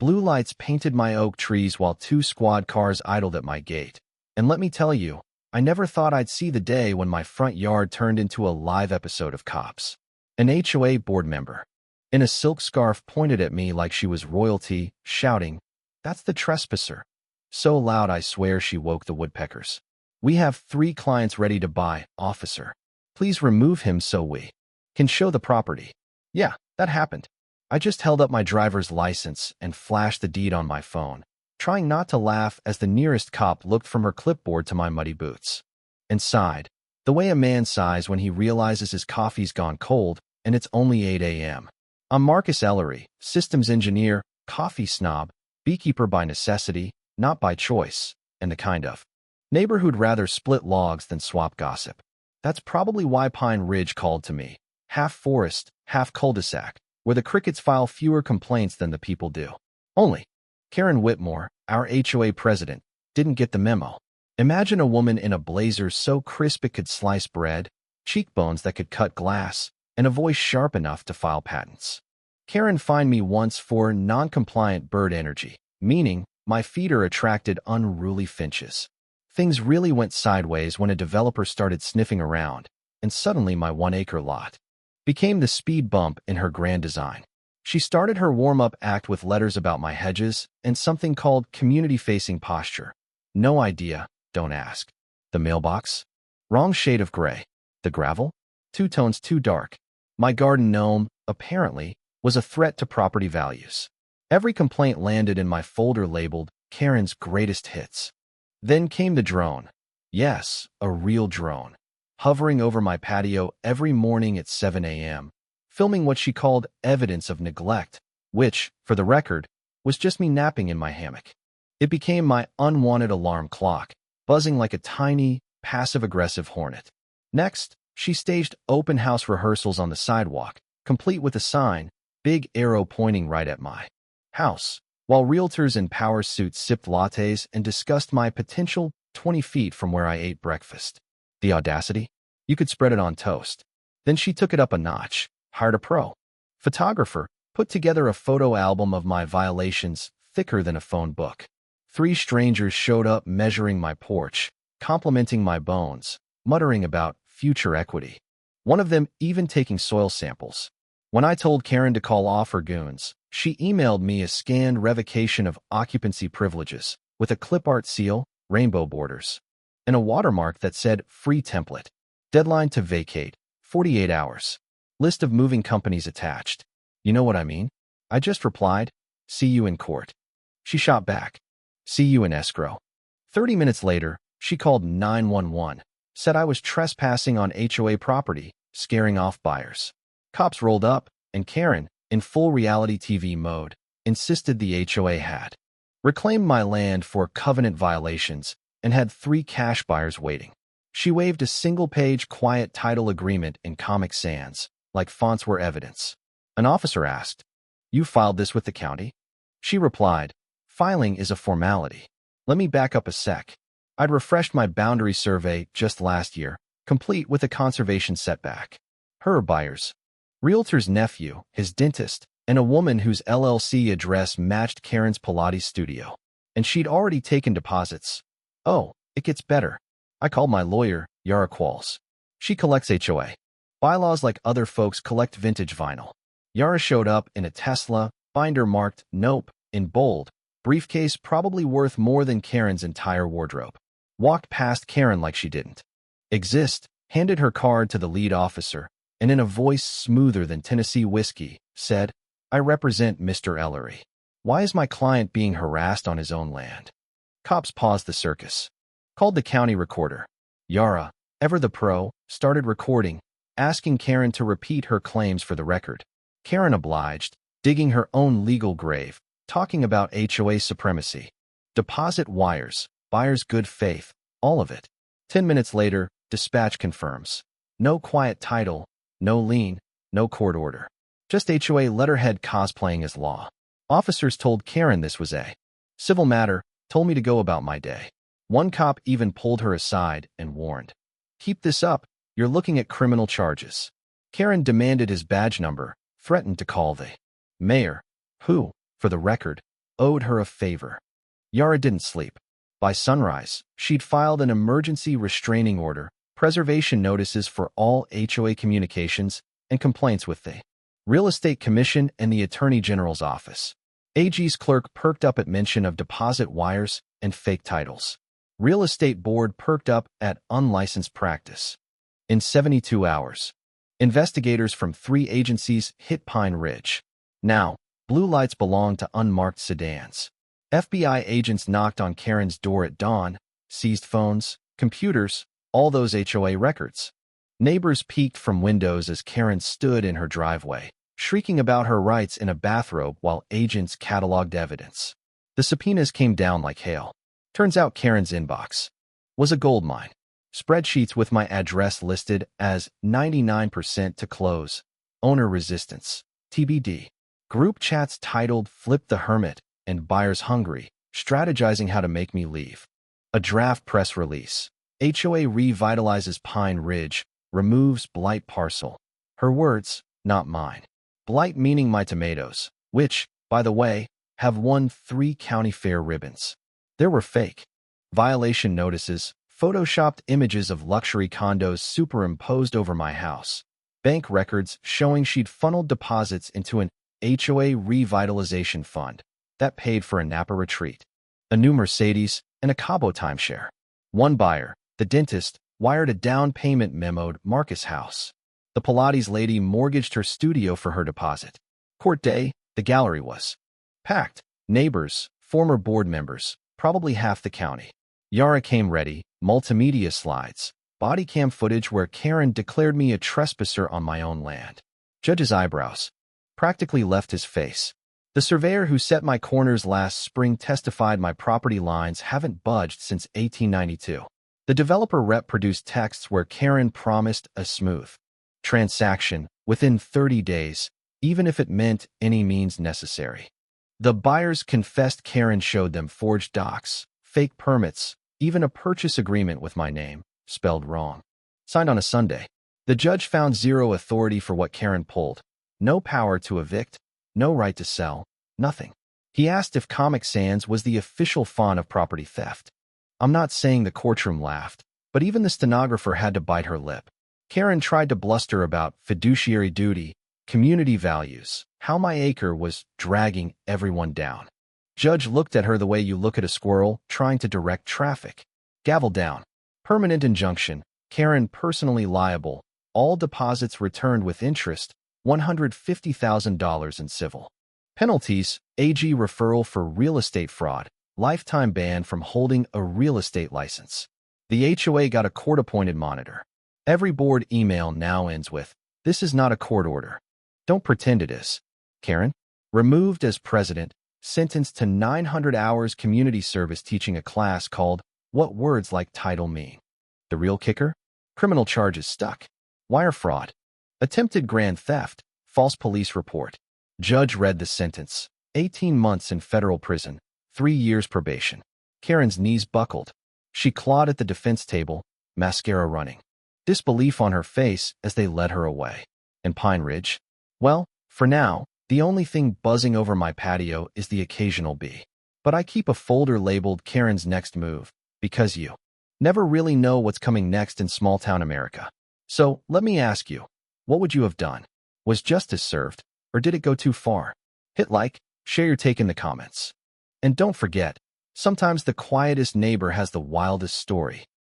Blue lights painted my oak trees while two squad cars idled at my gate. And let me tell you, I never thought I'd see the day when my front yard turned into a live episode of Cops. An HOA board member, in a silk scarf, pointed at me like she was royalty, shouting, "That's the trespasser." So loud I swear she woke the woodpeckers. "We have 3 clients ready to buy, officer. Please remove him so we can show the property." Yeah, that happened. I just held up my driver's license and flashed the deed on my phone, trying not to laugh as the nearest cop looked from her clipboard to my muddy boots and sighed, the way a man sighs when he realizes his coffee's gone cold and it's only 8 a.m. I'm Marcus Ellery, systems engineer, coffee snob, beekeeper by necessity, not by choice, and the kind of neighbor who'd rather split logs than swap gossip. That's probably why Pine Ridge called to me, half forest, half cul-de-sac, where the crickets file fewer complaints than the people do. Only Karen Whitmore, our HOA president, didn't get the memo. Imagine a woman in a blazer so crisp it could slice bread, cheekbones that could cut glass, and a voice sharp enough to file patents. Karen fined me once for non-compliant bird energy, meaning my feeder attracted unruly finches. Things really went sideways when a developer started sniffing around, and suddenly my 1-acre lot became the speed bump in her grand design. She started her warm-up act with letters about my hedges and something called community-facing posture. No idea, don't ask. The mailbox? Wrong shade of gray. The gravel? 2 tones too dark. My garden gnome, apparently, was a threat to property values. Every complaint landed in my folder labeled Karen's Greatest Hits. Then came the drone. Yes, a real drone, hovering over my patio every morning at 7 a.m., filming what she called evidence of neglect, which, for the record, was just me napping in my hammock. It became my unwanted alarm clock, buzzing like a tiny, passive-aggressive hornet. Next, she staged open house rehearsals on the sidewalk, complete with a sign, big arrow pointing right at my house, while realtors in power suits sipped lattes and discussed my potential 20 feet from where I ate breakfast. The audacity? You could spread it on toast. Then she took it up a notch, hired a pro photographer, put together a photo album of my violations thicker than a phone book. 3 strangers showed up measuring my porch, complimenting my bones, muttering about future equity. One of them even taking soil samples. When I told Karen to call off her goons, she emailed me a scanned revocation of occupancy privileges with a clip art seal, rainbow borders, and a watermark that said free template. Deadline to vacate, 48 hours. List of moving companies attached. You know what I mean? I just replied, "See you in court." She shot back, "See you in escrow." 30 minutes later, she called 911, said I was trespassing on HOA property, scaring off buyers. Cops rolled up, and Karen, in full reality TV mode, insisted the HOA had reclaimed my land for covenant violations and had 3 cash buyers waiting. She waved a single-page quiet title agreement in Comic Sans, like fonts were evidence. An officer asked, "You filed this with the county?" She replied, "Filing is a formality." Let me back up a sec. I'd refreshed my boundary survey just last year, complete with a conservation setback. Her buyers, realtor's nephew, his dentist, and a woman whose LLC address matched Karen's Pilates studio. And she'd already taken deposits. Oh, it gets better. I called my lawyer, Yara Qualls. She collects HOA bylaws like other folks collect vintage vinyl. Yara showed up in a Tesla, binder marked "Nope" in bold, briefcase probably worth more than Karen's entire wardrobe. Walked past Karen like she didn't exist, handed her card to the lead officer, and in a voice smoother than Tennessee whiskey, said, "I represent Mr. Ellery. Why is my client being harassed on his own land?" Cops paused the circus. Called the county recorder. Yara, ever the pro, started recording, asking Karen to repeat her claims for the record. Karen obliged, digging her own legal grave, talking about HOA supremacy. Deposit wires, buyer's good faith, all of it. 10 minutes later, dispatch confirms. No quiet title, no lien, no court order. Just HOA letterhead cosplaying as law. Officers told Karen this was a civil matter, told me to go about my day. One cop even pulled her aside and warned, "Keep this up, you're looking at criminal charges." Karen demanded his badge number, threatened to call the mayor, who, for the record, owed her a favor. Yara didn't sleep. By sunrise, she'd filed an emergency restraining order, preservation notices for all HOA communications, and complaints with the Real Estate Commission and the Attorney General's office. AG's clerk perked up at mention of deposit wires and fake titles. Real Estate Board perked up at unlicensed practice. In 72 hours, investigators from 3 agencies hit Pine Ridge. Now, blue lights belong to unmarked sedans. FBI agents knocked on Karen's door at dawn, seized phones, computers, all those HOA records. Neighbors peeked from windows as Karen stood in her driveway, shrieking about her rights in a bathrobe while agents cataloged evidence. The subpoenas came down like hail. Turns out Karen's inbox was a goldmine. Spreadsheets with my address listed as 99% to close. Owner resistance. TBD. Group chats titled Flip the Hermit and Buyers Hungry, strategizing how to make me leave. A draft press release. HOA revitalizes Pine Ridge, removes blight parcel. Her words, not mine. Blight meaning my tomatoes, which, by the way, have won 3 county fair ribbons. There were fake violation notices, photoshopped images of luxury condos superimposed over my house, bank records showing she'd funneled deposits into an HOA revitalization fund that paid for a Napa retreat, a new Mercedes, and a Cabo timeshare. One buyer, the dentist, wired a down payment memoed Marcus House. The Pilates lady mortgaged her studio for her deposit. Court day, the gallery was packed. Neighbors, former board members, probably half the county. Yara came ready, multimedia slides, body cam footage where Karen declared me a trespasser on my own land. Judge's eyebrows practically left his face. The surveyor who set my corners last spring testified my property lines haven't budged since 1892. The developer rep produced texts where Karen promised a smooth transaction within 30 days, even if it meant any means necessary. The buyers confessed Karen showed them forged docs, fake permits, even a purchase agreement with my name, spelled wrong. Signed on a Sunday. The judge found zero authority for what Karen pulled. No power to evict, no right to sell, nothing. He asked if Comic Sans was the official font of property theft. I'm not saying the courtroom laughed, but even the stenographer had to bite her lip. Karen tried to bluster about fiduciary duty, community values, how my acre was dragging everyone down. Judge looked at her the way you look at a squirrel trying to direct traffic. Gavel down. Permanent injunction. Karen personally liable. All deposits returned with interest. $150,000 in civil penalties. AG referral for real estate fraud. Lifetime ban from holding a real estate license. The HOA got a court-appointed monitor. Every board email now ends with, "This is not a court order. Don't pretend it is." Karen, removed as president, sentenced to 900 hours community service teaching a class called What Words Like Title Mean. The real kicker? Criminal charges stuck. Wire fraud. Attempted grand theft. False police report. Judge read the sentence. 18 months in federal prison. 3 years probation. Karen's knees buckled. She clawed at the defense table, mascara running. Disbelief on her face as they led her away. And Pine Ridge? Well, for now, the only thing buzzing over my patio is the occasional bee. But I keep a folder labeled Karen's next move, because you never really know what's coming next in small-town America. So, let me ask you, what would you have done? Was justice served, or did it go too far? Hit like, share your take in the comments. And don't forget, sometimes the quietest neighbor has the wildest story.